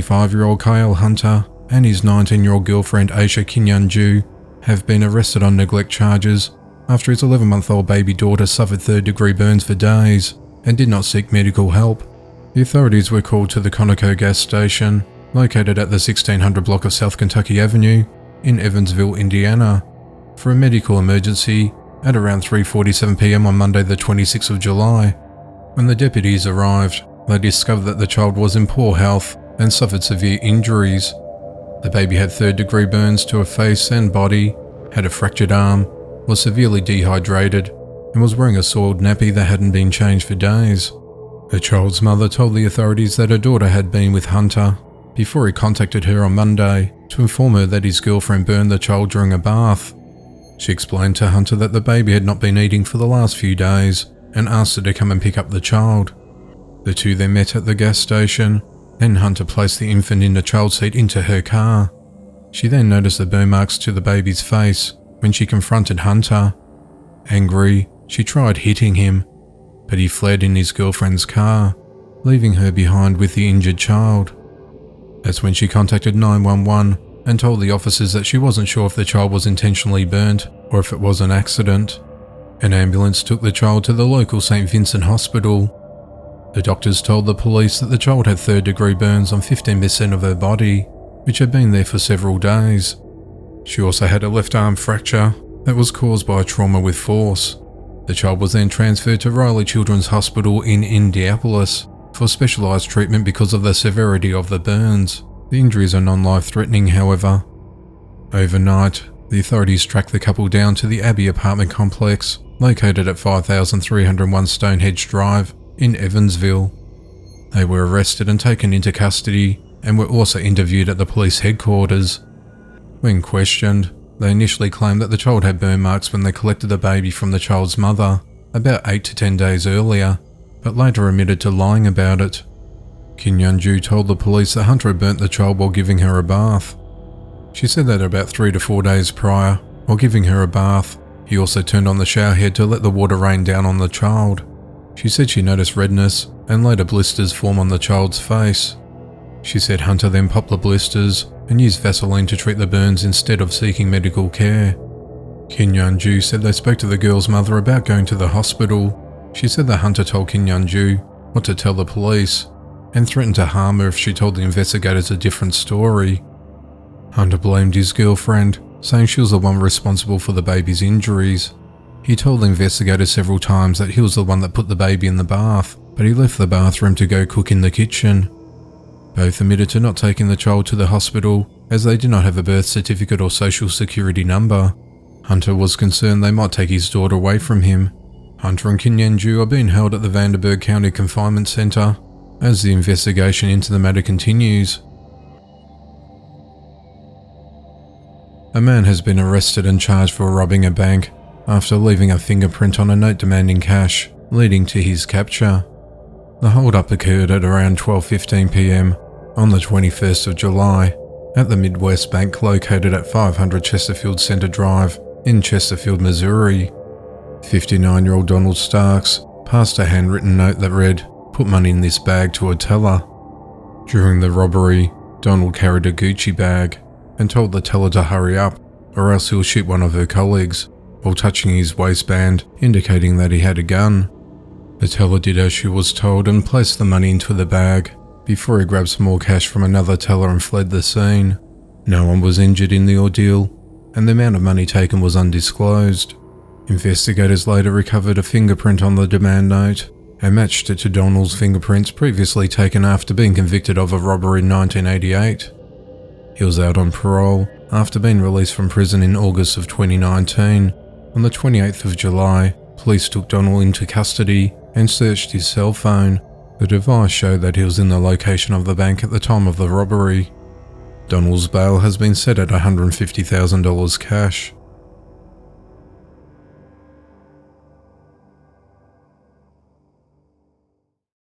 25-year-old Kyle Hunter and his 19-year-old girlfriend Aisha Kinyanju have been arrested on neglect charges after his 11-month-old baby daughter suffered third-degree burns for days and did not seek medical help. The authorities were called to the Conoco gas station, located at the 1600 block of South Kentucky Avenue in Evansville, Indiana, for a medical emergency at around 3:47 p.m. on Monday the 26th of July. When the deputies arrived, they discovered that the child was in poor health and suffered severe injuries. The baby had third-degree burns to her face and body, had a fractured arm, was severely dehydrated, and was wearing a soiled nappy that hadn't been changed for days. The child's mother told the authorities that her daughter had been with Hunter before he contacted her on Monday to inform her that his girlfriend burned the child during a bath. She explained to Hunter that the baby had not been eating for the last few days and asked her to come and pick up the child. The two then met at the gas station, and Hunter placed the infant in the child seat into her car. She then noticed the burn marks to the baby's face when she confronted Hunter. Angry, she tried hitting him, but he fled in his girlfriend's car, leaving her behind with the injured child. That's when she contacted 911 and told the officers that she wasn't sure if the child was intentionally burnt or if it was an accident. An ambulance took the child to the local St. Vincent hospital. The doctors told the police that the child had third-degree burns on 15% of her body, which had been there for several days. She also had a left arm fracture that was caused by a trauma with force. The child was then transferred to Riley Children's Hospital in Indianapolis for specialized treatment because of the severity of the burns. The injuries are non-life-threatening, however. Overnight, the authorities tracked the couple down to the Abbey apartment complex, located at 5301 Stonehenge Drive in Evansville. They were arrested and taken into custody and were also interviewed at the police headquarters. When questioned, they initially claimed that the child had burn marks when they collected the baby from the child's mother about 8 to 10 days earlier, but later admitted to lying about it. Kinyanju told the police that Hunter had burnt the child while giving her a bath. She said that about 3 to 4 days prior, while giving her a bath, he also turned on the shower head to let the water rain down on the child. She said she noticed redness and later blisters form on the child's face. She said Hunter then popped the blisters and used Vaseline to treat the burns instead of seeking medical care. Kinyanju said they spoke to the girl's mother about going to the hospital. She said that Hunter told Kinyanju what to tell the police and threatened to harm her if she told the investigators a different story. Hunter blamed his girlfriend, saying she was the one responsible for the baby's injuries. He told the investigators several times that he was the one that put the baby in the bath, but he left the bathroom to go cook in the kitchen. Both admitted to not taking the child to the hospital as they did not have a birth certificate or social security number. Hunter was concerned they might take his daughter away from him. Hunter and Kinyanju are being held at the Vanderburgh County Confinement Center as the investigation into the matter continues. A man has been arrested and charged for robbing a bank after leaving a fingerprint on a note demanding cash, leading to his capture. The hold-up occurred at around 12:15 p.m. on the 21st of July at the Midwest Bank located at 500 Chesterfield Center Drive in Chesterfield, Missouri. 59-year-old Donald Starks passed a handwritten note that read, "Put money in this bag," to a teller. During the robbery, Donald carried a Gucci bag and told the teller to hurry up or else he'll shoot one of her colleagues, while touching his waistband, indicating that he had a gun. The teller did as she was told and placed the money into the bag before he grabbed some more cash from another teller and fled the scene. No one was injured in the ordeal, and the amount of money taken was undisclosed. Investigators later recovered a fingerprint on the demand note and matched it to Donald's fingerprints previously taken after being convicted of a robbery in 1988. He was out on parole after being released from prison in August of 2019. On the 28th of July, police took Donald into custody and searched his cell phone. The device showed that he was in the location of the bank at the time of the robbery. Donald's bail has been set at $150,000 cash.